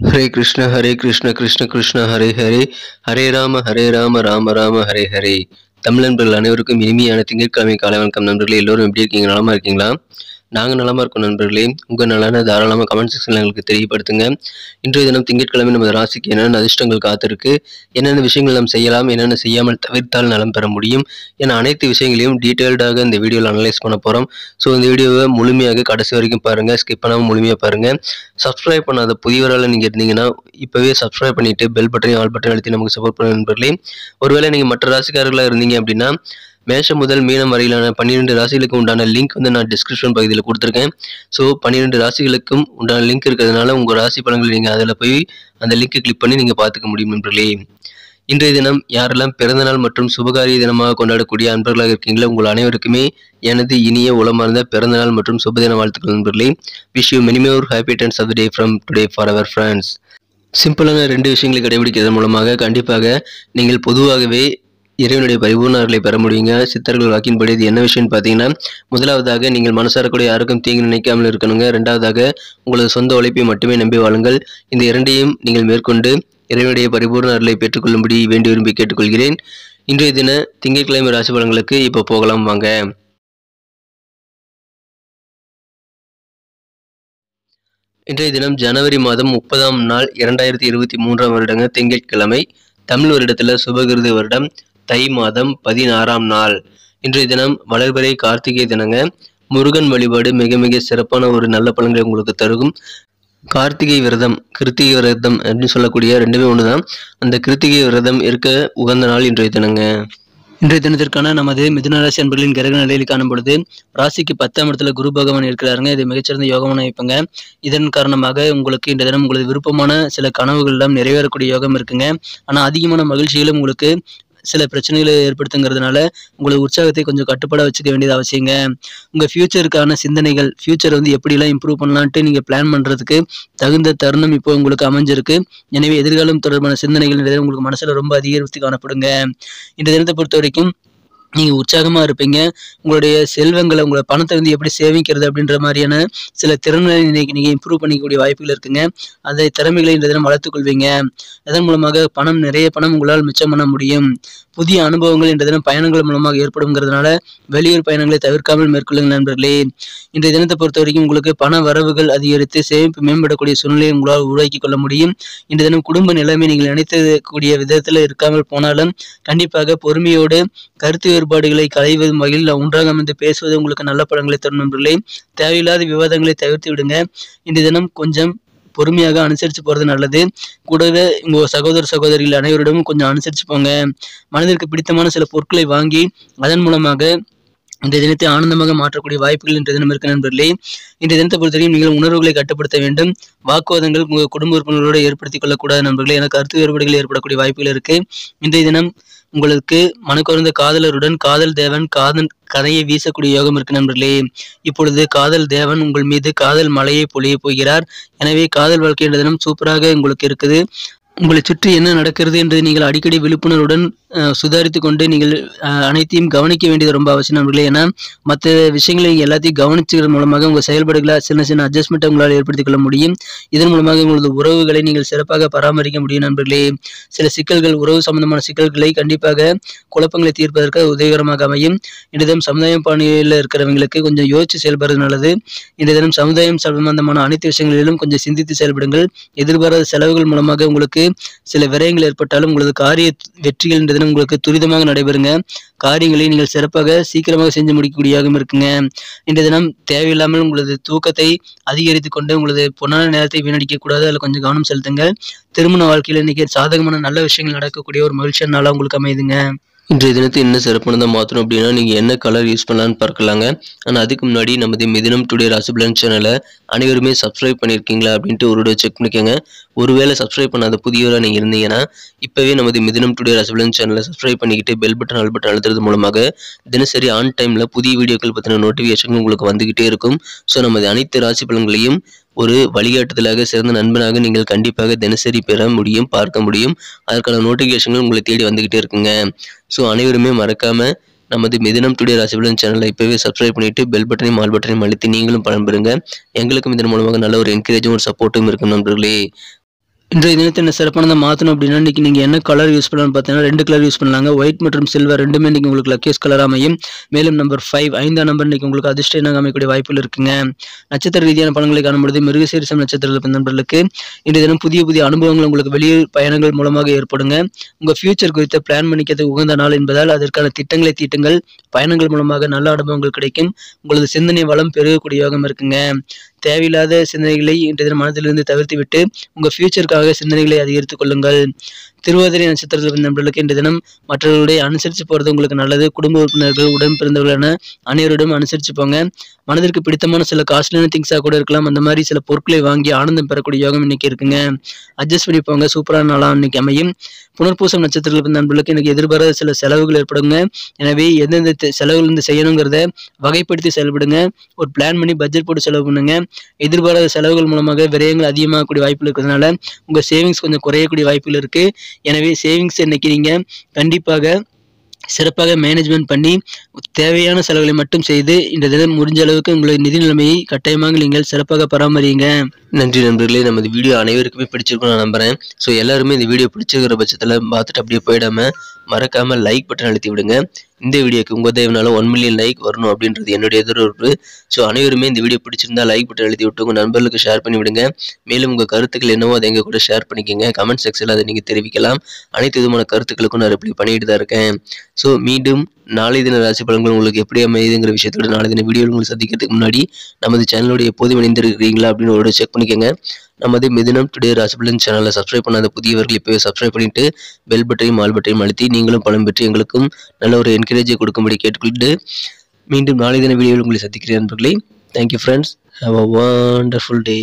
Hare Krishna, Krishna Krishna, Hare Hare, Hare Rama, Rama Rama, Hare Hare. Tamil நண்பர்கள் அனைவருக்கும் இனிமையான திங்கட்கிழமை காலை வணக்கம் நண்பர்களே. எல்லோரும் எப்படி இருக்கீங்க? நலமா இருக்கீங்களா? நாங்கள் நலமா இருக்கோம் நண்பர்களே. உங்கள் நலனை தாராளமாக கமெண்ட் செக்ஷனில் எங்களுக்கு தெரியப்படுத்துங்க. இன்றைய தினம் திங்கட்கிழமை நமது ராசிக்கு என்னென்ன அதிர்ஷ்டங்கள் காத்திருக்கு, என்னென்ன விஷயங்கள் நாம் செய்யலாம், என்னென்ன செய்யாமல் தவிர்த்தால் நலம் பெற முடியும் என அனைத்து விஷயங்களையும் டீட்டெயில்டாக இந்த வீடியோவில் அனலைஸ் பண்ண போகிறோம். ஸோ இந்த வீடியோவை முழுமையாக கடைசி வரைக்கும் பாருங்கள், ஸ்கிப் பண்ணாமல் முழுமையாக பாருங்கள். சப்ஸ்கிரைப் பண்ணாத புதியவரால் நீங்கள் இருந்தீங்கன்னா இப்போவே சப்ஸ்கிரைப் பண்ணிவிட்டு பெல் பட்டனையும் ஆல் பட்டன் அழுத்தி நமக்கு சப்போர்ட் பண்ண நண்பர்களே. ஒருவேளை நீங்கள் மற்ற ராசிக்காரர்களாக இருந்தீங்க அப்படின்னா மேஷம் முதல் மீனம் வரையிலான 12 ராசிகளுக்கு உண்டான லிங்க் நான் டிஸ்கிரிப்ஷன் பகுதியில் கொடுத்துருக்கேன். ஸோ 12 ராசிகளுக்கும் உண்டான லிங்க் இருக்கிறதுனால உங்கள் ராசி பலன்கள் நீங்கள் அதில் போய் அந்த லிங்க்கை கிளிக் பண்ணி நீங்கள் பார்த்துக்க முடியும் நண்பர்களே. இன்றைய தினம் யாரெல்லாம் பிறந்தநாள் மற்றும் சுபகாரிய தினமாக கொண்டாடக்கூடிய அன்பர்களாக இருக்கீங்களோ உங்கள் அனைவருக்குமே எனது இனிய உளமார்ந்த பிறந்தநாள் மற்றும் சுபதின வாழ்த்துக்கள் நண்பர்களே. Wish you many more happy returns of the day from today for our friends. சிம்பிளான 2 விஷயங்களை கடைபிடிக்கிறதன் மூலமாக கண்டிப்பாக நீங்கள் பொதுவாகவே இறைவனுடைய பரிபூர்ண அருளை பெற முடியுங்க. சித்தர்கள் வாக்கின்படி இது என்ன விஷயம்னு பார்த்தீங்கன்னா, முதலாவதாக நீங்கள் மனசாரக்கூடிய யாருக்கும் தீங்கு நினைக்காமல் இருக்கணுங்க. 2வது உங்களது சொந்த உழைப்பை மட்டுமே நம்பி வாழுங்கள். இந்த 2ஐயும் நீங்கள் மேற்கொண்டு இறைவனுடைய பரிபூர்ண அருளை பெற்றுக்கொள்ளும்படி வேண்டி விரும்பி கேட்டுக்கொள்கிறேன். இன்றைய தின திங்கட்கிழமை ராசி பலன்களுக்கு இப்போ போகலாம் வாங்க. இன்றைய தினம் ஜனவரி மாதம் 30ஆம் நாள் 2023ஆம் வருடங்க திங்கட்கிழமை. தமிழ் வருடத்தில் சுபகிருது வருடம் தை மாதம் 16ஆம் நாள். இன்றைய தினம் வளர்பிறை கார்த்திகை தினங்க. முருகன் வழிபாடு மிக மிக சிறப்பான ஒரு நல்ல பலன்களை உங்களுக்கு தரும். கார்த்திகை விரதம், கிருத்திகை விரதம் அப்படின்னு சொல்லக்கூடிய 2மே ஒன்று தான். அந்த கிருத்திகை விரதம் இருக்க உகந்த நாள் இன்றைய தினங்க. இன்றைய தினத்திற்கான நமது மிதுன ராசி அன்பர்களின் கிரக நிலையில் காணும் பொழுது ராசிக்கு 10ஆம் இடத்துல குரு பகவான் இருக்கிறாருங்க. இது மிகச்சிறந்த யோகமான அமைப்புங்க. இதன் காரணமாக உங்களுக்கு இன்றைய தினம் உங்களது விருப்பமான சில கனவுகள் எல்லாம் நிறைவேறக்கூடிய யோகம் இருக்குங்க. ஆனால் அதிகமான மகிழ்ச்சிகளும் உங்களுக்கு சில பிரச்சனைகளை ஏற்படுத்துங்கிறதுனால உங்களுக்கு உற்சாகத்தை கொஞ்சம் கட்டுப்பாட வச்சுக்க வேண்டியது அவசியங்க. உங்கள் ஃபியூச்சருக்கான சிந்தனைகள், ஃபியூச்சர் எப்படிலாம் இம்ப்ரூவ் பண்ணலான்ட்டு நீங்கள் பிளான் பண்ணுறதுக்கு தகுந்த தருணம் இப்போ உங்களுக்கு அமைஞ்சிருக்கு. எனவே எதிர்காலம் தொடர்பான சிந்தனைகள் உங்களுக்கு மனசில் ரொம்ப அதிகரித்து காணப்படுங்க. இந்த தினத்தை பொறுத்த வரைக்கும் நீங்கள் உற்சாகமாக இருப்பீங்க. உங்களுடைய செல்வங்களை, உங்களோட பணத்தை எப்படி சேமிக்கிறது அப்படின்ற மாதிரியான சில திறன்களை நீங்கள் இம்ப்ரூவ் பண்ணிக்கக்கூடிய வாய்ப்புகள் இருக்குங்க. அந்த திறமைகளை இந்த தினம் வளர்த்துக்கொள்வீங்க. அதன் மூலமாக நிறைய பணம் உங்களால் மிச்சம் பண்ண முடியும். புதிய அனுபவங்கள் இந்த தினம் பயணங்கள் மூலமாக ஏற்படுங்கிறதுனால வெளியூர் பயணங்களை தவிர்க்காமல் மேற்கொள்ளுங்கள் நண்பர்களே. இன்றைய தினத்தை பொறுத்த வரைக்கும் உங்களுக்கு பண வரவுகள் அதிகரித்து சேமிப்பு மேம்படக்கூடிய சூழ்நிலையை உங்களால் உருவாக்கி கொள்ள முடியும். இந்த தினம் குடும்ப நிலைமை நீங்கள் நினைத்தக்கூடிய விதத்தில் இருக்காமல் போனாலும் கண்டிப்பாக பொறுமையோடு கருத்து வேறுபாடுகளை களைவதும் வகையில் ஒன்றாக அமைந்து பேசுவது உங்களுக்கு நல்ல பலன்களை தரும் நண்பர்களே. தேவையில்லாத விவாதங்களை தவிர்த்து விடுங்க. இந்த தினம் கொஞ்சம் பொறுமையாக அனுசரித்து போகிறது நல்லது. கூடவே உங்கள் சகோதரிகள் அனைவரிடமும் கொஞ்சம் அனுசரித்து போங்க. மனதிற்கு பிடித்தமான சில பொருட்களை வாங்கி அதன் மூலமாக இந்த தினத்தை ஆனந்தமாக மாற்றக்கூடிய வாய்ப்புகள் இன்றைய தினம் இருக்க நண்பர்களே. இன்றைய தினத்தை பொறுத்தவரைக்கும் நீங்கள் உணர்வுகளை கட்டுப்படுத்த வேண்டும். வாக்குவாதங்கள் உங்கள் குடும்ப உறுப்பினர்களோடு ஏற்படுத்திக் கொள்ளக்கூடாது நண்பர்களே. எனக்கு கருத்து வேறுபாடுகள் ஏற்படக்கூடிய வாய்ப்புகள் இருக்கு. இன்றைய தினம் உங்களுக்கு மனக்குறைந்த காதலருடன் காதல் தேவன் கதையை வீசக்கூடிய யோகம் இருக்கு நண்பர்களே. இப்பொழுது காதல் தேவன் உங்கள் மீது காதல் மழையை பொழிய போகிறார். எனவே காதல் வாழ்க்கை என்ற தினம் சூப்பராக உங்களுக்கு இருக்குது. உங்களை சுற்றி என்ன நடக்கிறது என்று நீங்கள் அடிக்கடி விழிப்புணர்வுடன் சுதாரித்து கொண்டு நீங்கள் அனைத்தையும் கவனிக்க வேண்டியது ரொம்ப அவசியம் நண்பர்களே. ஏன்னா மற்ற விஷயங்களை எல்லாத்தையும் கவனிச்சுக்கிறது மூலமாக உங்கள் செயல்பாடுகளை சின்ன சின்ன அட்ஜஸ்ட்மெண்ட்டை உங்களால் ஏற்படுத்திக் கொள்ள முடியும். இதன் மூலமாக உங்களது உறவுகளை நீங்கள் சிறப்பாக பராமரிக்க முடியும் நண்பர்களே. சில சிக்கல்கள், உறவு சம்பந்தமான சிக்கல்களை கண்டிப்பாக குழப்பங்களை தீர்ப்பதற்கு உதவிகரமாக அமையும். இந்த தினம் சமுதாயம் பாணியில் இருக்கிறவங்களுக்கு கொஞ்சம் யோசிச்சு செயல்படுறது நல்லது. இந்த தினம் சமுதாயம் சம்பந்தமான அனைத்து விஷயங்களிலும் கொஞ்சம் சிந்தித்து செயல்படுங்கள். எதிர்பாராத செலவுகள் மூலமாக உங்களுக்கு சில விரயங்கள் ஏற்பட்டாலும் உங்களது காரிய வெற்றிகள் என்ற தினம் உங்களுக்கு துரிதமாக நடைபெறுங்க. காரியங்களை நீங்கள் சிறப்பாக சீக்கிரமாக செஞ்சு முடிக்கக்கூடியதாக இருக்குங்க. இந்த தினம் தேவையில்லாமல் உங்களது தூக்கத்தை அதிகரித்துக் கொண்டு உங்களது பொன்னான நேரத்தை வீணடிக்க கூடாது. அதில் கொஞ்சம் கவனம் செலுத்துங்கள். திருமண வாழ்க்கையில் இன்னைக்கு சாதகமான நல்ல விஷயங்கள் நடக்கக்கூடிய ஒரு மகிழ்ச்சியான நாளாக உங்களுக்கு அமையுதுங்க. இன்றைய தினத்தை என்ன சிறப்பானதாக மாற்றணும் அப்படின்னா நீங்கள் என்ன கலர் யூஸ் பண்ணலான்னு பார்க்கலாங்க. ஆனால் அதுக்கு முன்னாடி நமது மிதுனம் டுடே ராசி பலன் சேனலை அனைவருமே சப்ஸ்கிரைப் பண்ணியிருக்கீங்களா அப்படின்ட்டு ஒரு செக் பண்ணிக்கோங்க. ஒருவேளை சப்ஸ்கிரைப் பண்ணாத புதியவராக நீங்கள் இருந்தீங்கன்னா இப்போவே நமது மிதுனம் டுடே ராசி பலன் சேனலை சப்ஸ்கிரைப் பண்ணிக்கிட்டு பெல் பட்டன் ஆல் பட்டன் அழுத்துறது மூலமாக தினசரி ஆன் டைமில் புதிய வீடியோக்கள் பற்றின நோட்டிஃபிகேஷன் உங்களுக்கு வந்துக்கிட்டே இருக்கும். ஸோ நமது அனைத்து ராசி பலன்களையும் ஒரு வழிகாட்டுதலாக சிறந்த நண்பனாக நீங்கள் கண்டிப்பாக தினசரி பெற முடியும், பார்க்க முடியும். அதற்கான நோட்டிஃபிகேஷன்கள் உங்களை தேடி வந்துக்கிட்டே இருக்குங்க. ஸோ அனைவருமே மறக்காம நமது மிதுனம் டுடே ராசி பலன் சேனலை இப்போவே சப்ஸ்கிரைப் பண்ணிட்டு பெல் பட்டனையும் ஆல் பட்டனையும் அழுத்தி நீங்களும் பலன் பெறுங்க. எங்களுக்கும் இதன் மூலமாக நல்ல ஒரு என்கரேஜும் ஒரு சப்போர்ட்டும் இருக்கும் நண்பர்களே. இன்றைய தினத்தை என்ன சிறப்பானதை மாற்றணும் அப்படின்னா இன்றைக்கி நீங்கள் என்ன கலர் யூஸ் பண்ணலாம்னு பார்த்தீங்கன்னா 2 கலர் யூஸ் பண்ணலாங்க. ஒயிட் மற்றும் சில்வர் ரெண்டுமே இன்றைக்கி உங்களுக்கு லக்கியஸ் கலர் அமையும். மேலும் நம்பர் 5 5ஆம் நம்பர் இன்றைக்கி உங்களுக்கு அதிர்ஷ்ட எண்ணாக அமையக்கூடிய வாய்ப்புகள் இருக்குங்க. நட்சத்திர ரீதியான பலன்களை காணும்பொழுது மிருகசீரிஷம் நட்சத்திரத்தில் நண்பர்களுக்கு இன்றைய தினம் புதிய புதிய அனுபவங்கள் உங்களுக்கு வெளியூர் பயணங்கள் மூலமாக ஏற்படுங்க. உங்கள் ஃபியூச்சர் குறித்த பிளான் பண்ணிக்கிறது உகந்த நாள் என்பதால் அதற்கான திட்டங்களை தீட்டுங்கள். பயணங்கள் மூலமாக நல்ல அனுபவங்கள் கிடைக்கும். உங்களது சிந்தனை வளம் பெருகக்கூடிய யோகம் இருக்குங்க. தேவையில்லாத சிந்தனைகளை இன்றைய தினம் மனதிலிருந்து தவிர்த்து விட்டு உங்கள் ஃபியூச்சருக்காக சிந்தனைகளை அதிகரித்துக் கொள்ளுங்கள். திருவாதிரை நட்சத்திரத்தில் நண்பர்களுக்கு இன்றைய தினம் மற்றவர்களுடைய அனுசரித்து போகிறது உங்களுக்கு நல்லது. குடும்ப உறுப்பினர்கள் உடன் பிறந்தவர்களான அனைவரிடம் அனுசரித்து போங்க. மனதிற்கு பிடித்தமான சில காஸ்ட்லியான திங்ஸாக கூட இருக்கலாம். அந்த மாதிரி சில பொருட்களை வாங்கி ஆனந்தம் பெறக்கூடிய யோகம் இன்னைக்கு இருக்குங்க. அட்ஜஸ்ட் பண்ணி போங்க. சூப்பரான நாளாக இன்னைக்கு அமையும். புனர்பூசம் நட்சத்திரத்தில் நண்பர்களுக்கு இன்னைக்கு எதிர்பாராத சில செலவுகள் ஏற்படுங்க. எனவே எந்தெந்த செலவுகள் இருந்து செய்யணுங்கிறத வகைப்படுத்தி செயல்படுங்க. ஒரு பிளான் பண்ணி பட்ஜெட் போட்டு செலவு பண்ணுங்க. எதிர்பாராத செலவுகள் மூலமாக விரயங்கள் அதிகமாகக்கூடிய வாய்ப்புகள் இருக்கிறதுனால உங்கள் சேவிங்ஸ் கொஞ்சம் குறையக்கூடிய வாய்ப்புகள் இருக்குது. எனவே சேவிங்ஸ் இன்னைக்கு நீங்கள் கண்டிப்பாக சிறப்பாக மேனேஜ்மெண்ட் பண்ணி தேவையான செலவுகளை மட்டும் செய்து இந்த தினம் முடிஞ்ச அளவுக்கு உங்களுடைய நிதி நிலைமையை கட்டாயமாக நீங்கள் சிறப்பாக பராமரியுங்க. நன்றி நண்பர்களே. நமது வீடியோ அனைவருக்குமே பிடிச்சிருக்கும் நான் நம்புகிறேன். ஸோ எல்லாருமே இந்த வீடியோ பிடிச்சிருக்கிற பட்சத்தில் பார்த்துட்டு அப்படியே போயிடாமல் மறக்காமல் லைக் பட்டன் அழுத்தி விடுங்க. இந்த வீடியோக்கு உங்கள் தயவுனால 1 மில்லியன் லைக் வரணும் அப்படின்றது என்னுடைய எதிர்பார்ப்பு. ஸோ அனைவருமே இந்த வீடியோ பிடிச்சிருந்தா லைக் பட்டன் அழுத்தி விட்டு உங்கள் நண்பர்களுக்கு ஷேர் பண்ணி விடுங்க. மேலும் உங்கள் கருத்துக்கள் என்னவோ அதை எங்கள் கூட ஷேர் பண்ணிக்கோங்க. கமெண்ட் செக்ஷனில் அதை நீங்கள் தெரிவிக்கலாம். அனைத்து விதமான கருத்துக்களுக்கும் நான் ரிப்ளை பண்ணிட்டு தான் இருக்கேன். ஸோ மீண்டும் நாளை தின ராசி பலன்கள் உங்களுக்கு எப்படி அமையுதுங்கிற விஷயத்தோட நாளை தின வீடியோ உங்களுக்கு சந்திக்கிறதுக்கு முன்னாடி நமது சேனலோட எப்போதும் இணைந்திருக்கிறீங்களா அப்படின்னு ஒரு செக் பண்ணிக்கோங்க. நமது மிதுனம் டுடே ராசி பலன் சேனலை சப்ஸ்கிரைப் பண்ணாத புதியவர்கள் இப்போவே சப்ஸ்கிரைப் பண்ணிட்டு பெல் பட்டையும் ஆல் பட்டையும் அழுத்தி நீங்களும் பலம் பெற்று எங்களுக்கும் நல்ல ஒரு என்கரேஜை கொடுக்கும்படி கேட்டுக்கொண்டு மீண்டும் நாளை தின வீடியோவில் உங்களை சந்திக்கிறேன் நண்பர்களே. Thank you friends. Have a wonderful day.